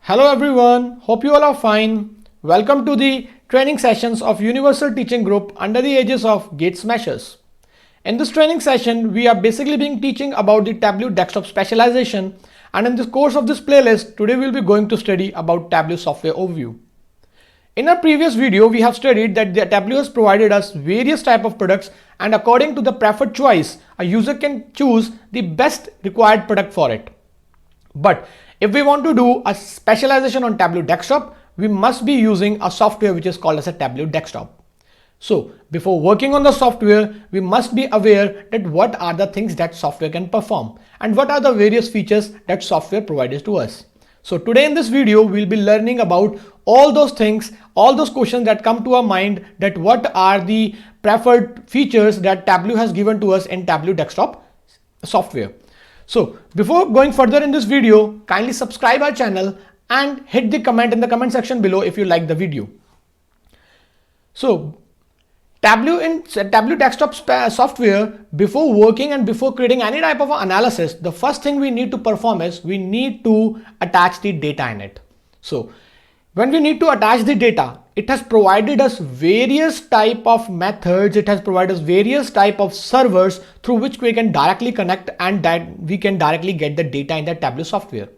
Hello everyone, hope you all are fine. Welcome to the training sessions of Universal Teaching Group under the aegis of Gate Smashers. In this training session, we are basically being teaching about the Tableau desktop specialization, and in the course of this playlist, today we'll be going to study about Tableau software overview. In our previous video, we have studied that the Tableau has provided us various type of products, and according to the preferred choice, a user can choose the best required product for it. But if we want to do a specialization on Tableau desktop, we must be using a software which is called as a Tableau desktop. So before working on the software, we must be aware that what are the things that software can perform and what are the various features that software provides to us. So today in this video, we'll be learning about all those things, all those questions that come to our mind, that what are the preferred features that Tableau has given to us in Tableau desktop software. So before going further in this video, kindly subscribe our channel and hit the comment in the comment section below if you like the video. So Tableau desktop software, before working and before creating any type of analysis, the first thing we need to perform is we need to attach the data in it. So when we need to attach the data, it has provided us various type of methods. It has provided us various type of servers through which we can directly connect and that we can directly get the data in the Tableau software.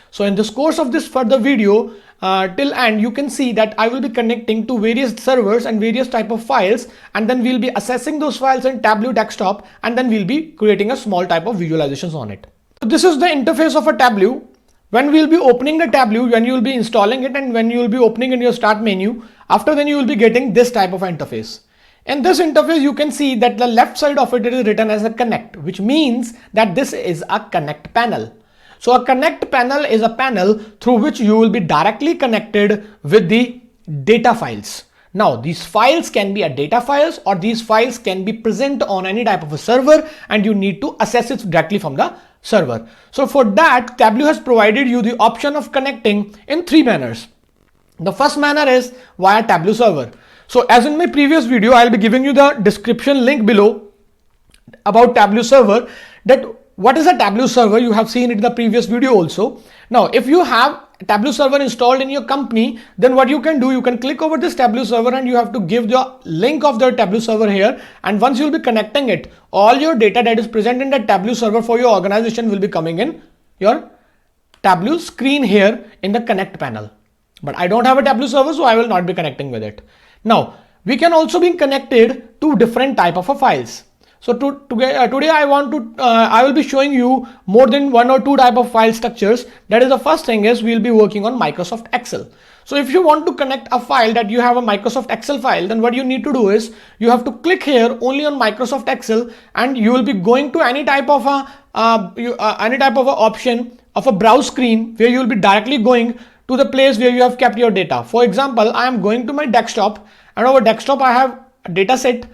So in this course of this further video till end, you can see that I will be connecting to various servers and various type of files, and then we'll be assessing those files in Tableau desktop, and then we'll be creating a small type of visualizations on it. So this is the interface of a Tableau. When we will be opening the Tableau, when you will be installing it, and when you will be opening in your start menu, after then you will be getting this type of interface. In this interface, you can see that the left side of it is written as a connect, which means that this is a connect panel. So a connect panel is a panel through which you will be directly connected with the data files. Now these files can be a data files, or these files can be present on any type of a server, and you need to access it directly from the server. So for that, Tableau has provided you the option of connecting in three manners. The first manner is via Tableau server. So as in my previous video, I'll be giving you the description link below about Tableau server, that what is a Tableau server. You have seen it in the previous video also. Now if you have Tableau server installed in your company, then what you can do, you can click over this Tableau server and you have to give the link of the Tableau server here, and once you'll be connecting it, all your data that is present in the Tableau server for your organization will be coming in your Tableau screen here in the connect panel. But I don't have a Tableau server, so I will not be connecting with it. Now we can also be connected to different type of files. So today I will be showing you more than one or two type of file structures. That is, the first thing is we'll be working on Microsoft Excel. So if you want to connect a file that you have a Microsoft Excel file, then what you need to do is you have to click here only on Microsoft Excel, and you will be going to any type of a option of a browse screen where you will be directly going to the place where you have kept your data. For example, I am going to my desktop, and over desktop I have a data set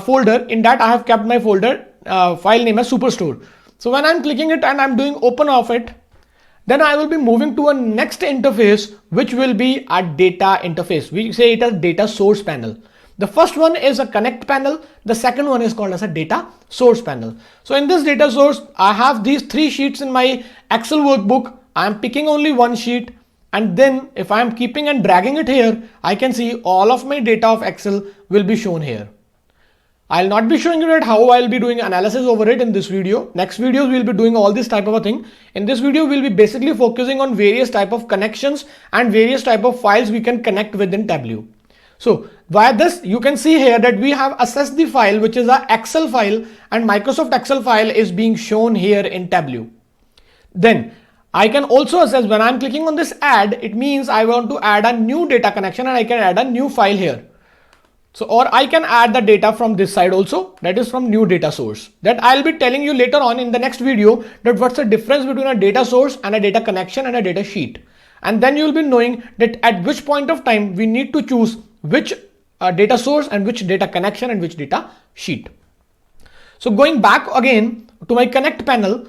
folder. In that I have kept my folder file name as Superstore. So when I'm clicking it and I'm doing open of it, then I will be moving to a next interface, which will be a data interface. We say it as data source panel. The first one is a connect panel. The second one is called as a data source panel. So in this data source, I have these three sheets in my Excel workbook. I am picking only one sheet, and then if I am keeping and dragging it here, I can see all of my data of Excel will be shown here. I'll not be showing you that how I'll be doing analysis over it in this video. Next videos we'll be doing all this type of a thing. In this video we'll be basically focusing on various type of connections and various type of files we can connect within Tableau. So via this, you can see here that we have assessed the file, which is a Excel file, and Microsoft Excel file is being shown here in Tableau. Then I can also assess, when I'm clicking on this add, it means I want to add a new data connection, and I can add a new file here. So, or I can add the data from this side also, that is from new data source. That I'll be telling you later on in the next video, that what's the difference between a data source and a data connection and a data sheet. And then you'll be knowing that at which point of time we need to choose which data source and which data connection and which data sheet. So going back again to my connect panel,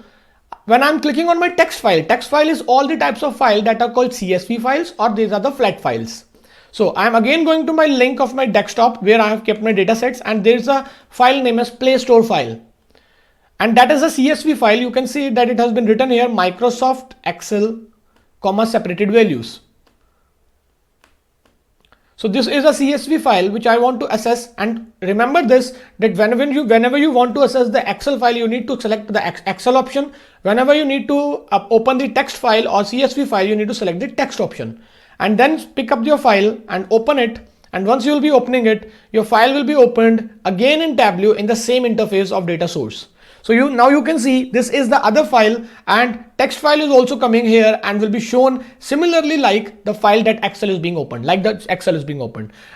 when I'm clicking on my text file is all the types of file that are called CSV files, or these are the flat files. So I'm again going to my link of my desktop where I have kept my data sets, and there's a file name as Play Store file. And that is a CSV file. You can see that it has been written here, Microsoft Excel comma separated values. So this is a CSV file which I want to assess, and remember this, that whenever you want to assess the Excel file, you need to select the Excel option. Whenever you need to open the text file or CSV file, you need to select the text option, and then pick up your file and open it. And once you will be opening it, your file will be opened again in Tableau in the same interface of data source. So now you can see this is the other file, and text file is also coming here and will be shown similarly like the file that Excel is being opened,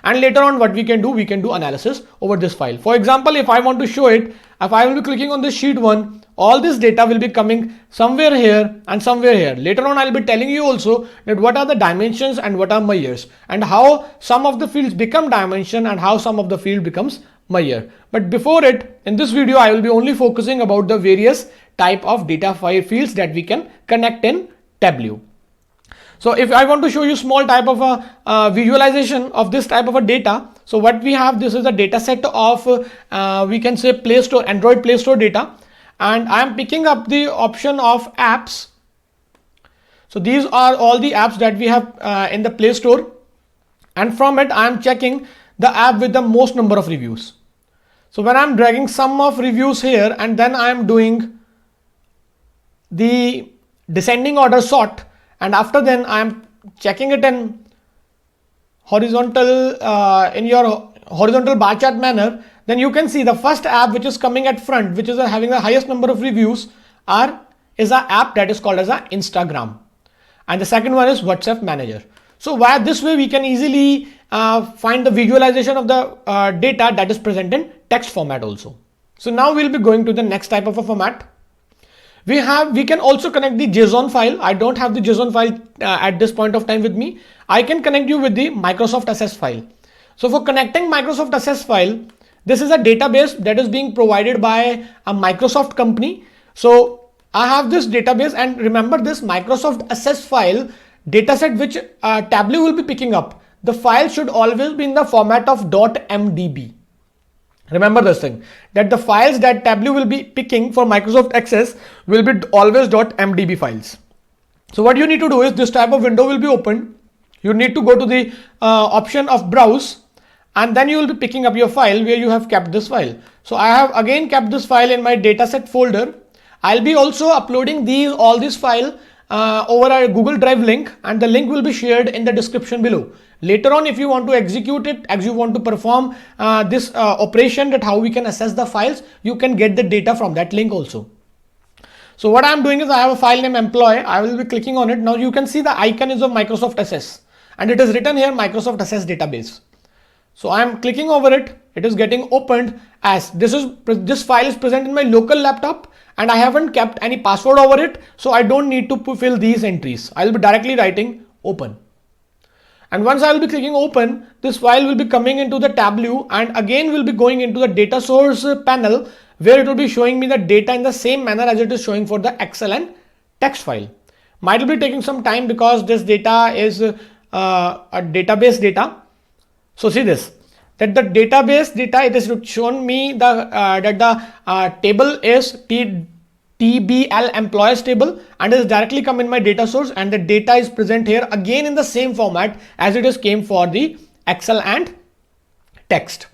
And later on what we can do analysis over this file. For example, if I want to show it, if I will be clicking on this sheet 1, all this data will be coming somewhere here and somewhere here. Later on I'll be telling you also that what are the dimensions and what are measures, and how some of the fields become dimension and how some of the field becomes measure. But before it, in this video I will be only focusing about the various type of data file fields that we can connect in Tableau. So if I want to show you small type of a visualization of this type of a data, so what we have, this is a data set of we can say Play Store, Android Play Store data, and I am picking up the option of apps. So these are all the apps that we have in the Play Store, and from it I am checking the app with the most number of reviews. So when I'm dragging sum of reviews here, and then I am doing the descending order sort, and after then I am checking it in horizontal in your horizontal bar chart manner, then you can see the first app which is coming at front, which is having the highest number of reviews, is an app that is called as a Instagram, and the second one is WhatsApp Manager. So via this way we can easily find the visualization of the data that is present in text format also. So now we'll be going to the next type of a format. We can also connect the JSON file. I don't have the JSON file at this point of time with me. I can connect you with the Microsoft Access file. So for connecting Microsoft Access file, this is a database that is being provided by a Microsoft company. So I have this database, and remember this Microsoft Access file dataset which Tableau will be picking up. The file should always be in the format of .mdb. Remember this thing, that the files that Tableau will be picking for Microsoft Access will be always .mdb files. So what you need to do is, this type of window will be opened. You need to go to the option of browse, and then you will be picking up your file where you have kept this file. So I have again kept this file in my dataset folder. I'll be also uploading all this file over a Google Drive link, and the link will be shared in the description below. Later on, if you want to execute it, as you want to perform this operation, that how we can assess the files, you can get the data from that link also. So what I'm doing is, I have a file name employee. I will be clicking on it. Now you can see the icon is of Microsoft Access, and it is written here Microsoft Access database. So I am clicking over it. It is getting opened as this file is present in my local laptop, and I haven't kept any password over it, so I don't need to fill these entries. I will be directly writing open. And once I will be clicking open, this file will be coming into the Tableau, and again will be going into the data source panel, where it will be showing me the data in the same manner as it is showing for the Excel and text file. Might be taking some time because this data is a database data. So see this, that the database data, it is shown me that the table is TBL employees table, and it is directly come in my data source, and the data is present here again in the same format as it is came for the Excel and text.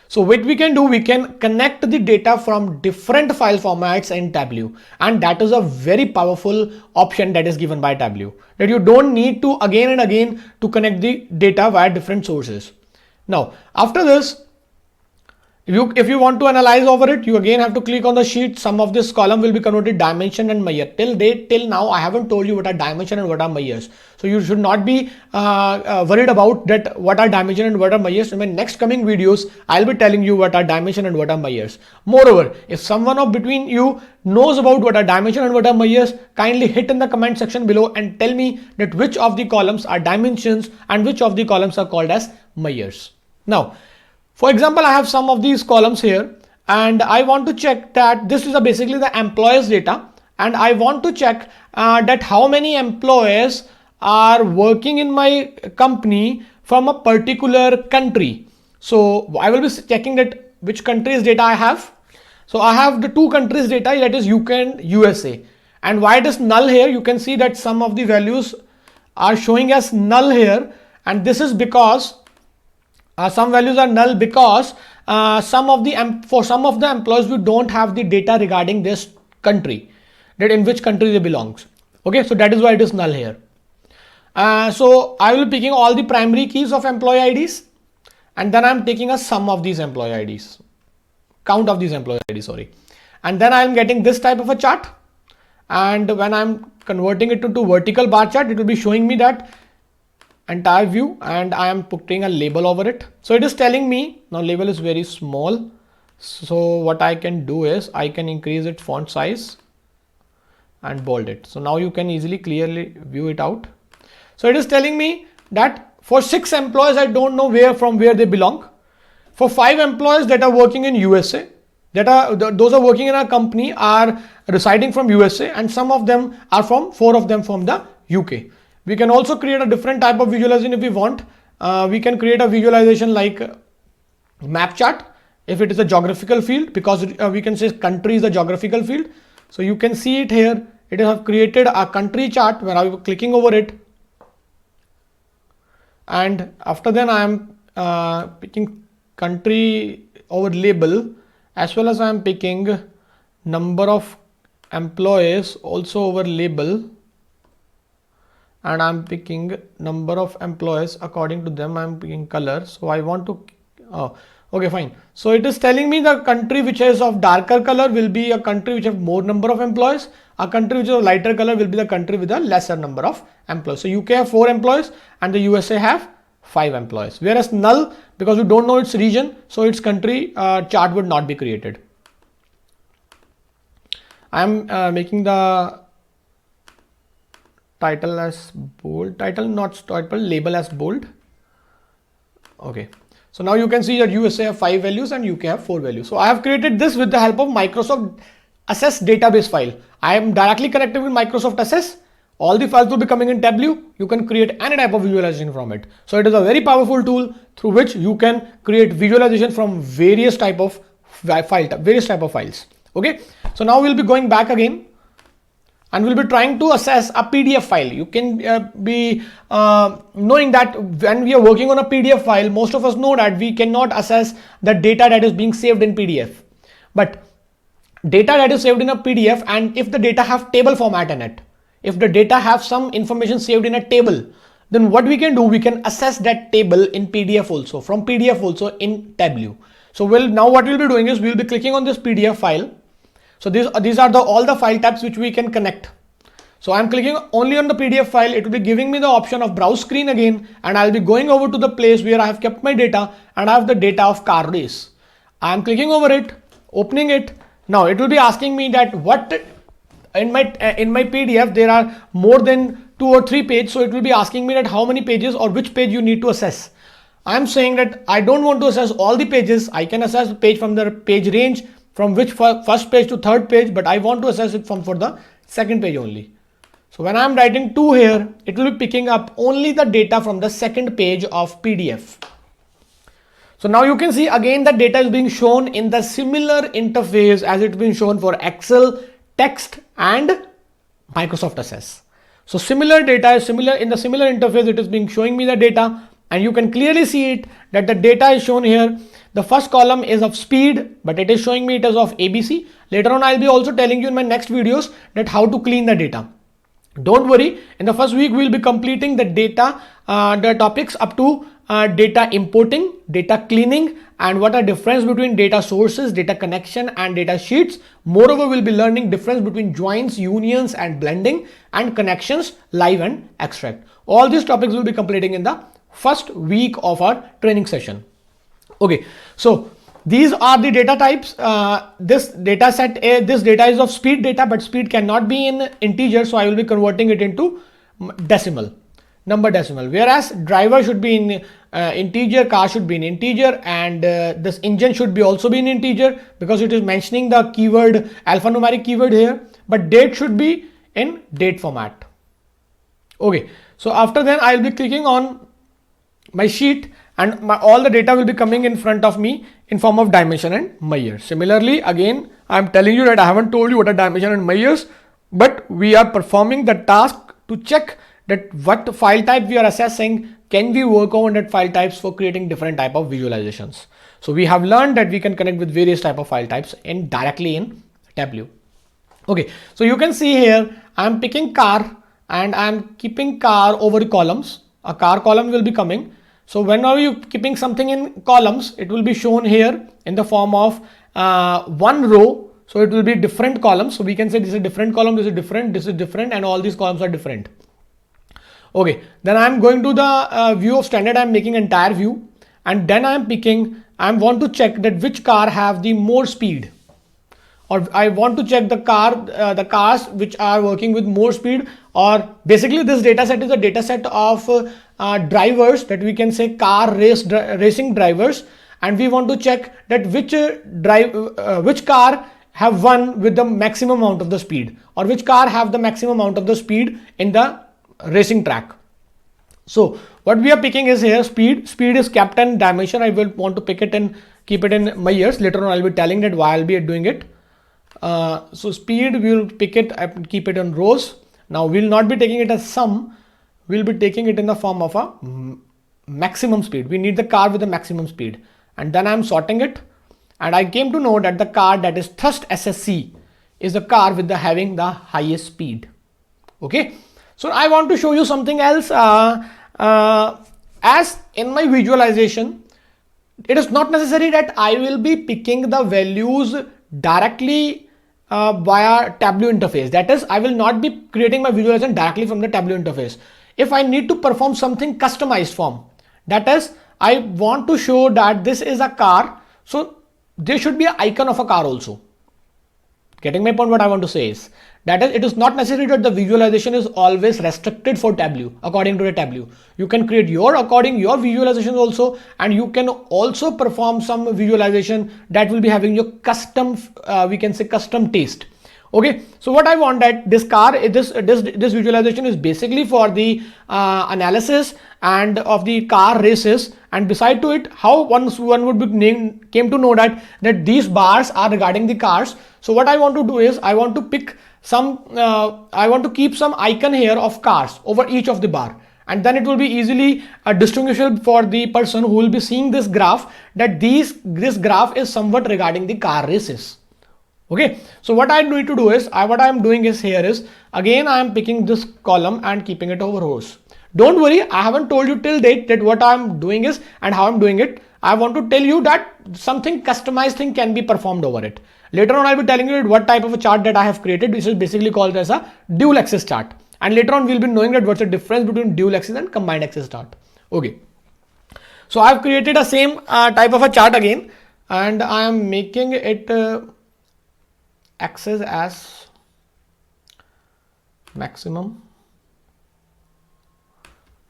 So what we can do, we can connect the data from different file formats in Tableau, and that is a very powerful option that is given by Tableau, that you don't need to again and again to connect the data via different sources. Now after this, if you want to analyze over it, you again have to click on the sheet. Some of this column will be converted dimension and measure. Till now I haven't told you what are dimension and what are measures. So you should not be worried about that what are dimension and what are measures. In my next coming videos, I'll be telling you what are dimension and what are measures. Moreover, if someone of between you knows about what are dimension and what are measures, kindly hit in the comment section below and tell me that which of the columns are dimensions and which of the columns are called as measures. Now, for example, I have some of these columns here, and I want to check that this is basically the employees data, and I want to check that how many employees are working in my company from a particular country. So I will be checking that which countries data I have. So I have the two countries data, that is UK and USA. And why it is null here, you can see that some of the values are showing as null here, and this is because some values are null because for some of the employees we don't have the data regarding this country, that in which country they belongs. Okay, so that is why it is null here. So I will be picking all the primary keys of employee IDs, and then I'm taking a sum of these employee IDs, count of these employee IDs, sorry. And then I'm getting this type of a chart. And when I'm converting it to vertical bar chart, it will be showing me that entire view, and I am putting a label over it. So it is telling me, now label is very small. So what I can do is I can increase its font size and bold it. So now you can easily clearly view it out. So it is telling me that for 6 employees, I don't know from where they belong. For 5 employees that are working in USA, those are working in our company are residing from USA, and some of them are 4 of them from the UK. We can also create a different type of visualization if we want. We can create a visualization like map chart if it is a geographical field, because we can say country is a geographical field. So you can see it here. It has created a country chart where I am clicking over it. And after then I am picking country over label, as well as I am picking number of employees also over label, and I'm picking number of employees according to them. I'm picking color. So I want to, okay, fine. So it is telling me the country which is of darker color will be a country which have more number of employees. A country which is of lighter color will be the country with a lesser number of employees. So UK have 4 employees and the USA have 5 employees. Whereas null, because we don't know its region, so its country chart would not be created. I am making the title as bold, label as bold. Okay. So now you can see that USA have 5 values and UK have 4 values. So I have created this with the help of Microsoft Access database file. I am directly connected with Microsoft Access. All the files will be coming in Tableau. You can create any type of visualization from it. So it is a very powerful tool through which you can create visualization from various type of files. Okay. So now we'll be going back again, and we'll be trying to assess a PDF file. You can be knowing that when we are working on a PDF file, most of us know that we cannot assess the data that is being saved in PDF. But data that is saved in a PDF, and if the data have table format in it, if the data have some information saved in a table, then what we can do, we can assess that table in PDF also, from PDF also in Tableau. So now what we'll be doing is we'll be clicking on this PDF file. So these are all the file types which we can connect. So I'm clicking only on the PDF file. It will be giving me the option of browse screen again, and I'll be going over to the place where I have kept my data, and I have the data of car race. I'm clicking over it, opening it. Now it will be asking me that what in my PDF there are more than 2 or 3 pages. So it will be asking me that how many pages or which page you need to assess. I'm saying that I don't want to assess all the pages. I can assess the page from the page range from which first page to 3rd page, but I want to assess it for the 2nd page only. So when I'm writing 2 here, it will be picking up only the data from the 2nd page of PDF. So now you can see again the data is being shown in the similar interface as it's been shown for Excel, text and Microsoft Access. So similar data is similar in the similar interface. It is being showing me the data, and you can clearly see it that the data is shown here. The first column is of speed, but it is showing me it is of ABC. Later on, I'll be also telling you in my next videos that how to clean the data. Don't worry, in the first week, we'll be completing the data, the topics up to data importing, data cleaning, and what are difference between data sources, data connection and data sheets. Moreover, we'll be learning difference between joins, unions and blending, and connections, live and extract. All these topics will be completing in the first week of our training session. Okay, so these are the data types. This data set, this data is of speed data, but speed cannot be in integer, so I will be converting it into decimal, number decimal. Whereas driver should be in integer, car should be in integer, and this engine should be also be in integer because it is mentioning the keyword alphanumeric keyword here. But date should be in date format. Okay, so after then I will be clicking on my sheet, and all the data will be coming in front of me in form of dimension and measure. Similarly, again, I am telling you that I haven't told you what are dimension and measures, but we are performing the task to check that what file type we are assessing, can we work on that file types for creating different type of visualizations. So we have learned that we can connect with various type of file types directly in Tableau. Okay, so you can see here I'm picking car and I'm keeping car over the columns. A car column will be coming. So whenever you keeping something in columns, it will be shown here in the form of one row. So it will be different columns. So we can say this is a different column, this is different, and all these columns are different. Okay, then I'm going to the view of standard. I'm making entire view, and then I want to check that which car have the more speed, or I want to check the cars which are working with more speed, or basically this data set is a data set of drivers that we can say racing drivers, and we want to check that which car have won with the maximum amount of the speed, or which car have the maximum amount of the speed in the racing track. So what we are picking is here speed is kept in dimension. I will want to pick it and keep it in my years. Later on I'll be telling that why I'll be doing it. So speed, we will pick it and keep it on rows. Now we'll not be taking it as sum, we'll be taking it in the form of a maximum speed. We need the car with the maximum speed, and then I'm sorting it, and I came to know that the car that is thrust SSC is the car with having the highest speed. Okay, so I want to show you something else. As in my visualization, it is not necessary that I will be picking the values directly via Tableau interface. That is, I will not be creating my visualization directly from the Tableau interface. If I need to perform something customized form, that is, I want to show that this is a car, so there should be an icon of a car also. Getting my point? What I want to say is that it is not necessary that the visualization is always restricted for Tableau. According to the Tableau, you can create your visualizations also, and you can also perform some visualization that will be having your custom, we can say custom taste. Okay, so what I want that this visualization is basically for the analysis and of the car races, and beside to it, how one would be came to know that these bars are regarding the cars. So what I want to do is I want to pick some I want to keep some icon here of cars over each of the bar, and then it will be easily distinguishable for the person who will be seeing this graph that this graph is somewhat regarding the car races. Okay, so what I need to do is what I am doing is here is again I am picking this column and keeping it over rows. Don't worry, I haven't told you till date that what I am doing is and how I'm doing it. I want to tell you that something customized thing can be performed over it. Later on I'll be telling you what type of a chart that I have created. This is basically called as a dual axis chart, and later on we'll be knowing that what's the difference between dual axis and combined axis chart. Okay, so I've created a same type of a chart again, and I am making it axis as maximum.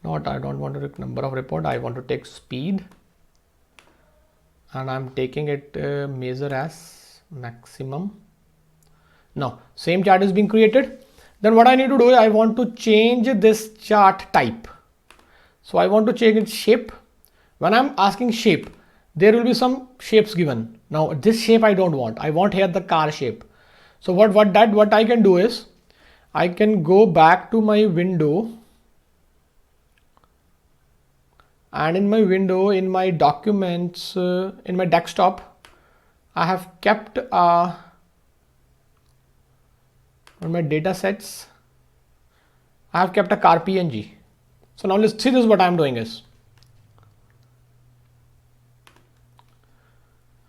I don't want to take number of report, I want to take speed, and I'm taking it measure as maximum. Now same chart is being created. Then what I need to do is I want to change this chart type. So I want to change its shape. When I'm asking shape, there will be some shapes given. Now this shape I don't want. I want here the car shape. So what I can do is I can go back to my window, and in my window, in my documents, in my desktop, I have kept on my data sets, I have kept a car PNG. So now let's see this. What I'm doing is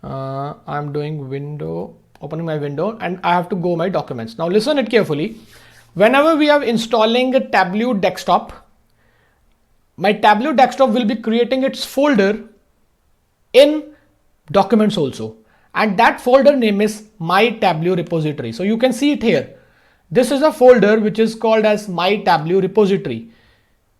I'm doing window, opening my window, and I have to go my documents. Now listen it carefully. Whenever we are installing a Tableau desktop, my Tableau desktop will be creating its folder in documents also, and that folder name is my Tableau repository. So you can see it here. This is a folder which is called as my Tableau repository.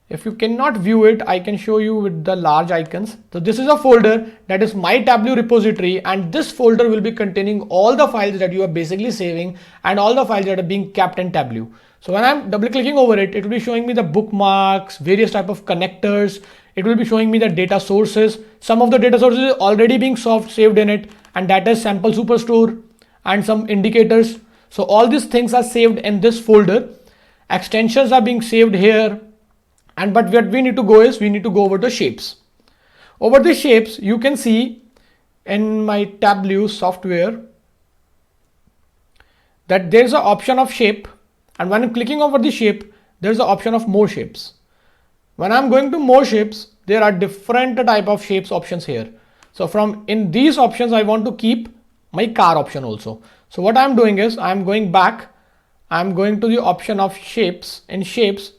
If you cannot view it, I can show you with the large icons. So this is a folder that is my Tableau repository, and this folder will be containing all the files that you are basically saving and all the files that are being kept in Tableau. So when I'm double clicking over it, it will be showing me the bookmarks, various type of connectors. It will be showing me the data sources. Some of the data sources are already being saved in it, and that is sample superstore and some indicators. So all these things are saved in this folder. Extensions are being saved here. And but what we need to go is we need to go over the shapes. Over the shapes, you can see in my Tableau software that there's an option of shape, and when I'm clicking over the shape, there's an option of more shapes. When I'm going to more shapes, there are different type of shapes options here. So from in these options, I want to keep my car option also. So what I'm doing is I'm going back, I'm going to the option of shapes. In shapes,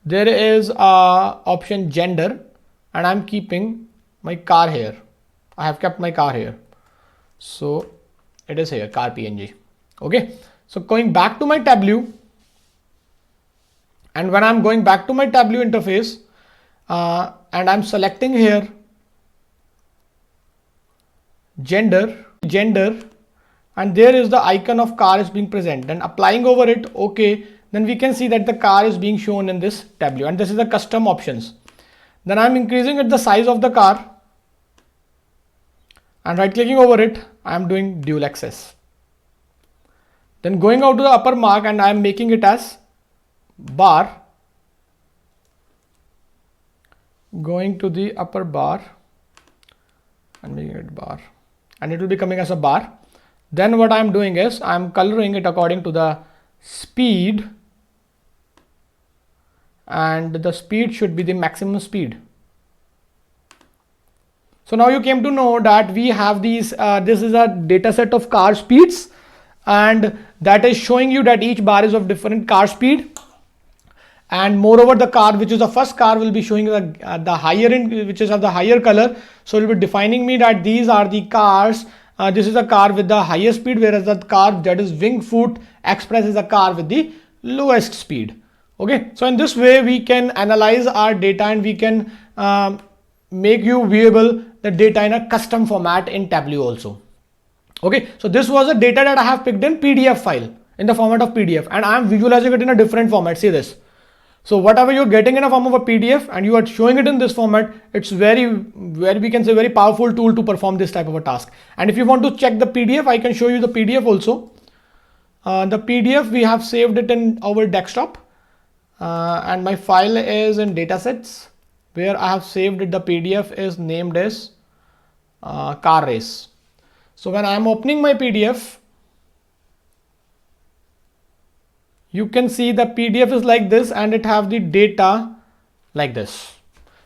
there is a option gender, and I'm keeping my car here. I have kept my car here. So it is here, car PNG. Okay. So going back to my Tableau, and when I'm going back to my Tableau interface, and I'm selecting here gender, and there is the icon of car is being present, then applying over it, okay, then we can see that the car is being shown in this Tableau, and this is the custom options. Then I'm increasing it the size of the car, and right clicking over it, I'm doing dual access. Then going out to the upper mark, and I'm making it as bar, going to the upper bar and making it bar, and it will be coming as a bar. Then what I'm doing is I'm coloring it according to the speed, and the speed should be the maximum speed. So now you came to know that we have these, this is a data set of car speeds, and that is showing you that each bar is of different car speed. And moreover, the car, which is the first car, will be showing the higher end, which is of the higher color. So it will be defining me that these are the cars. This is a car with the highest speed, whereas the car that is Wingfoot Express is a car with the lowest speed. Okay, so in this way we can analyze our data, and we can make you viewable the data in a custom format in Tableau also. Okay, so this was a data that I have picked in PDF file, in the format of PDF, and I am visualizing it in a different format. See this. So whatever you're getting in a form of a PDF and you are showing it in this format, it's very we can say very powerful tool to perform this type of a task. And if you want to check the PDF, I can show you the PDF also. The PDF, we have saved it in our desktop, and my file is in datasets, where I have saved it. The PDF is named as car race. So when I am opening my PDF, you can see the PDF is like this, and it have the data like this.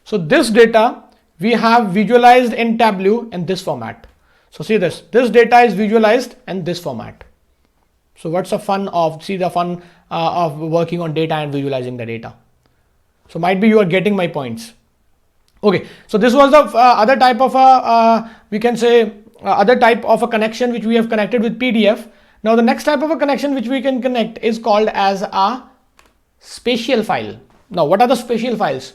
So this data we have visualized in Tableau in this format. So see this data is visualized in this format. So what's the fun of, of working on data and visualizing the data? So might be you are getting my points. Okay, so this was the other type of we can say other type of a connection which we have connected with PDF. Now the next type of a connection which we can connect is called as a spatial file. Now what are the spatial files?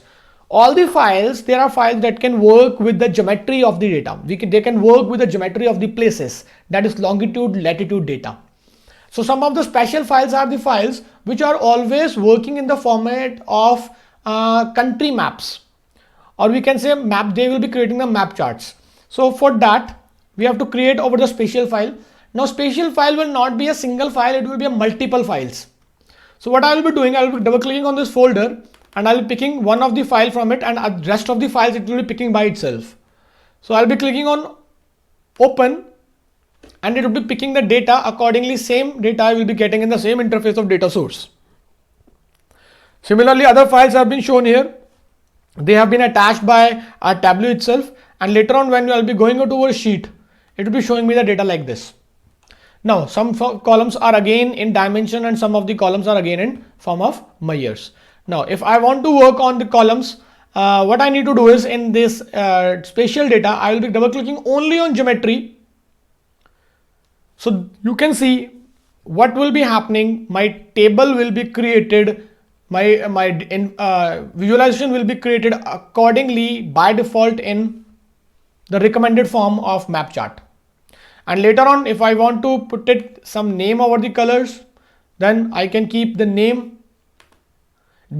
All the files, there are files that can work with the geometry of the data. They can work with the geometry of the places, that is longitude, latitude data. So some of the spatial files are the files which are always working in the format of country maps, or we can say map. They will be creating the map charts. So for that we have to create over the spatial file. Now spatial file will not be a single file, it will be a multiple files. So what I will be doing, I will be double clicking on this folder, and I will be picking one of the file from it, and the rest of the files it will be picking by itself. So I'll be clicking on open, and it will be picking the data accordingly. Same data I will be getting in the same interface of data source. Similarly, other files have been shown here. They have been attached by our Tableau itself, and later on when you will be going to a sheet, it will be showing me the data like this. Now some columns are again in dimension, and some of the columns are again in form of Myers. Now if I want to work on the columns, what I need to do is in this spatial data, I will be double clicking only on geometry. So you can see what will be happening. My table will be created, my visualization will be created accordingly by default in the recommended form of map chart. And later on, if I want to put it some name over the colors, then I can keep the name.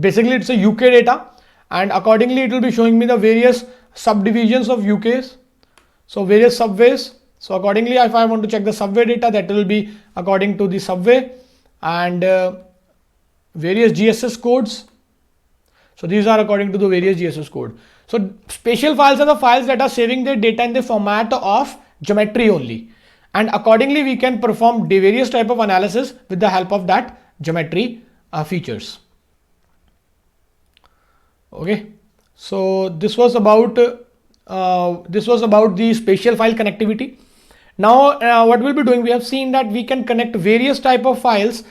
Basically it's a UK data, and accordingly it will be showing me the various subdivisions of UKs, so various subways. So accordingly, if I want to check the subway data, that will be according to the subway, and various GSS codes. So these are according to the various GSS code. So spatial files are the files that are saving their data in the format of geometry only. And accordingly, we can perform the various type of analysis with the help of that geometry features. Okay, so this was about the spatial file connectivity. Now what we'll be doing, we have seen that we can connect various type of files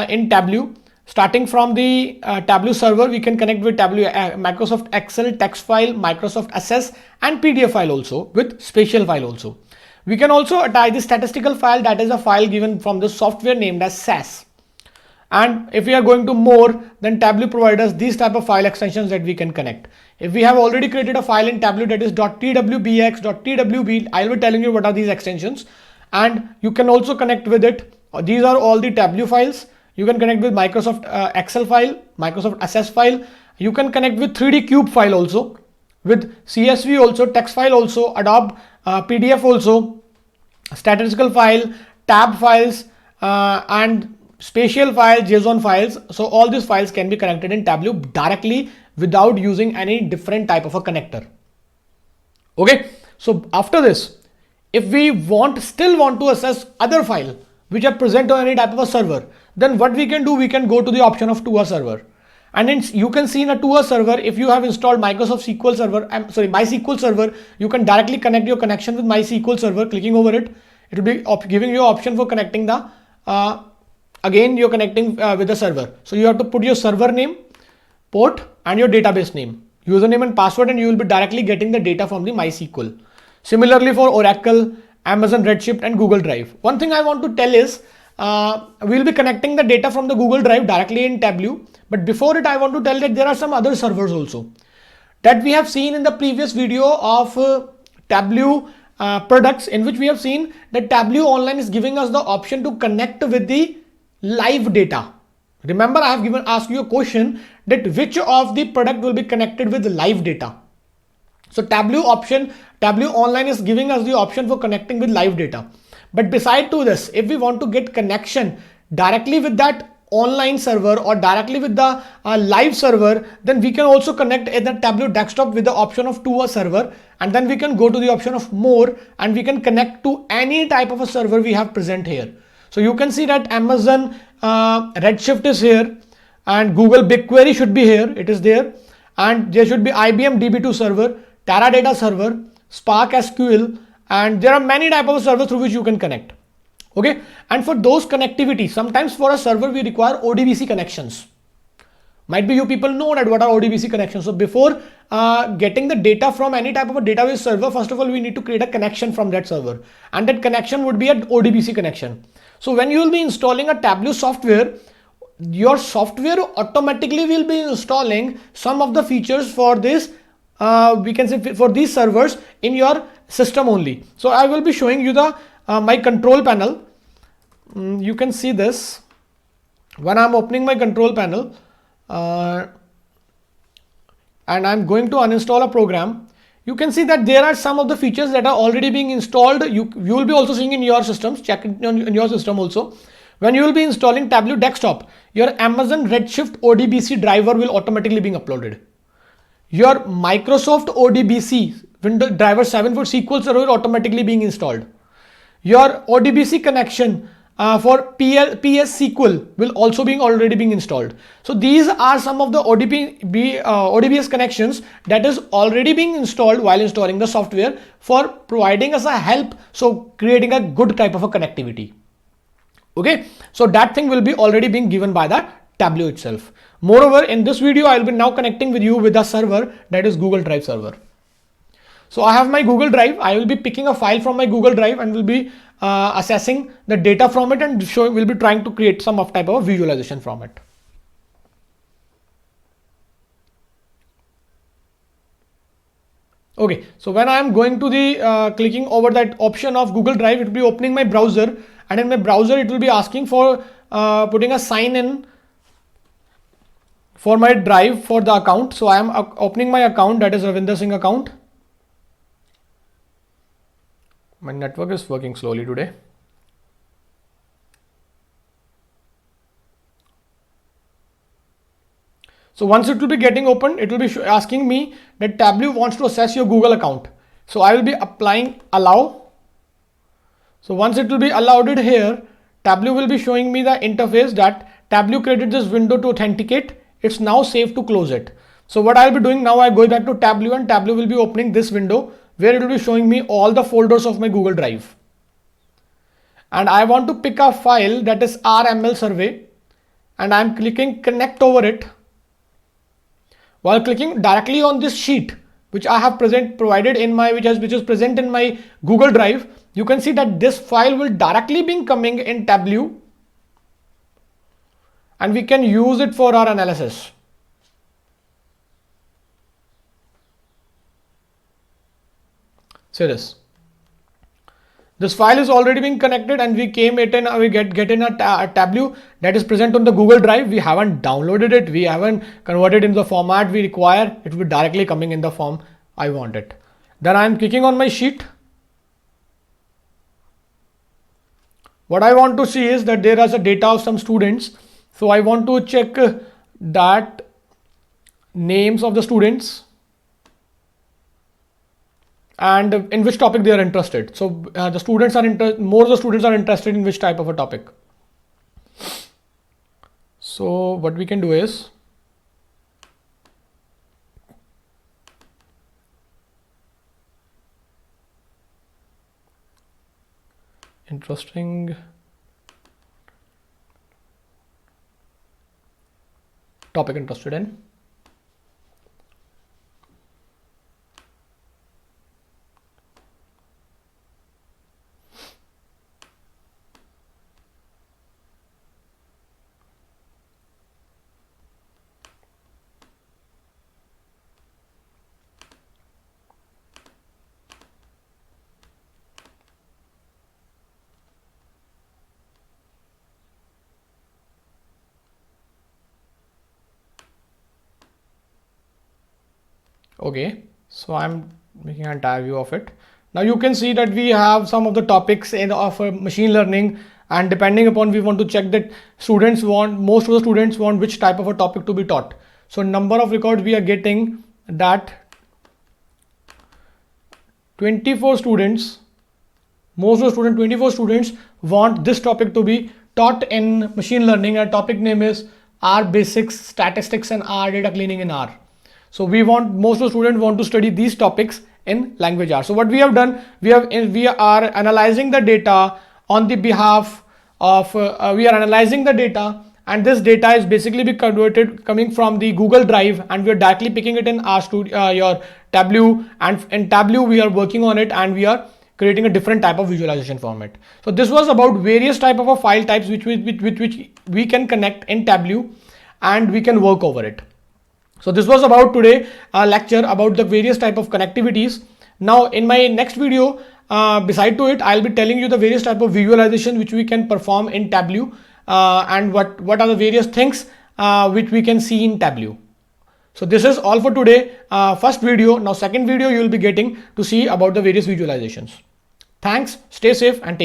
in Tableau. Starting from the Tableau server, we can connect with Tableau, Microsoft Excel, text file, Microsoft Access, and PDF file also, with spatial file also. We can also attach the statistical file, that is a file given from the software named as SAS. And if we are going to more, then Tableau provides us these type of file extensions that we can connect. If we have already created a file in Tableau that is .twbx, .twb, I will be telling you what are these extensions, and you can also connect with it. These are all the Tableau files. You can connect with Microsoft Excel file, Microsoft Access file. You can connect with 3D Cube file also, with CSV also, text file also, Adobe PDF also, statistical file, tab files, and spatial files, JSON files. So all these files can be connected in Tableau directly without using any different type of a connector. Okay, so after this, if we still want to access other file which are present on any type of a server, then what we can do, we can go to the option of TUA server. And you can see in a TUA server, if you have installed Microsoft SQL server, MySQL server, you can directly connect your connection with MySQL server. Clicking over it, it will be giving you option for connecting the again you're connecting with the server. So you have to put your server name, port, and your database name, username and password, and you will be directly getting the data from the MySQL. Similarly for Oracle, Amazon Redshift, and Google Drive. One thing I want to tell is we'll be connecting the data from the Google Drive directly in Tableau. But before it, I want to tell that there are some other servers also that we have seen in the previous video of Tableau products, in which we have seen that Tableau Online is giving us the option to connect with the live data. Remember, I have asked you a question that which of the product will be connected with live data. So Tableau Online is giving us the option for connecting with live data. But beside to this, if we want to get connection directly with that online server or directly with the live server, then we can also connect in the Tableau desktop with the option of TUA server, and then we can go to the option of more, and we can connect to any type of a server we have present here. So you can see that Amazon Redshift is here, and Google BigQuery should be here. It is there, and there should be IBM DB2 server, Teradata server, Spark SQL, and there are many type of servers through which you can connect. Okay, and for those connectivity, sometimes for a server we require ODBC connections. Might be you people know that what are ODBC connections. So before getting the data from any type of a database server, first of all we need to create a connection from that server, and that connection would be an ODBC connection. So when you will be installing a Tableau software, your software automatically will be installing some of the features for this we can say for these servers in your system only. So I will be showing you the my control panel. You can see this when I'm opening my control panel and I'm going to uninstall a program. You can see that there are some of the features that are already being installed. You will be also seeing in your systems. Check it in your system also. When you will be installing Tableau Desktop, your Amazon Redshift ODBC driver will automatically be uploaded. Your Microsoft ODBC Windows driver 7 for SQL Server automatically being installed. Your ODBC connection for PS SQL will also be already being installed. So these are some of the ODBS connections that is already being installed while installing the software for providing us a help. So creating a good type of a connectivity. Okay, so that thing will be already being given by the Tableau itself. Moreover, in this video, I will be now connecting with you with a server that is Google Drive server. So I have my Google Drive. I will be picking a file from my Google Drive and will be assessing the data from it, and will be trying to create some of type of visualization from it. Okay, so when I am going to the clicking over that option of Google Drive, it will be opening my browser, and in my browser it will be asking for putting a sign in for my drive for the account. So I am opening my account, that is Ravinder Singh account. My network is working slowly today. So once it will be getting open, it will be asking me that Tableau wants to access your Google account. So I will be applying allow. So once it will be allowed it here, Tableau will be showing me the interface that Tableau created this window to authenticate. It's now safe to close it. So what I'll be doing now, I go back to Tableau and Tableau will be opening this window where it will be showing me all the folders of my Google Drive. And I want to pick a file that is RML survey, and I'm clicking connect over it. While clicking directly on this sheet, which I have provided in my, which is present in my Google Drive, you can see that this file will directly be coming in Tableau, and we can use it for our analysis. See this. This file is already being connected, and we get in a Tableau that is present on the Google Drive. We haven't downloaded it. We haven't converted in the format we require. It will be directly coming in the form I want it. Then I'm clicking on my sheet. What I want to see is that there is a data of some students. So I want to check that names of the students and in which topic they are interested. So the students are more of the students are interested in which type of a topic. So what we can do is interesting topic interested in. Okay, so I'm making an entire view of it. Now you can see that we have some of the topics of machine learning, and depending upon we want to check that most of the students want which type of a topic to be taught. So number of records we are getting that 24 students, most of the students, 24 students want this topic to be taught in machine learning. Our topic name is R basics, statistics and R data cleaning in R. So most of the students want to study these topics in language R. So what we have done, we are analyzing the data on the behalf of, and this data is basically be converted coming from the Google Drive, and we are directly picking it in your Tableau, and in Tableau we are working on it, and we are creating a different type of visualization format. So this was about various type of file types which we can connect in Tableau, and we can work over it. So this was about today lecture about the various type of connectivities. Now in my next video, beside to it, I'll be telling you the various type of visualization which we can perform in Tableau, and what are the various things which we can see in Tableau. So this is all for today, first video. Now second video you will be getting to see about the various visualizations. Thanks, stay safe and take care.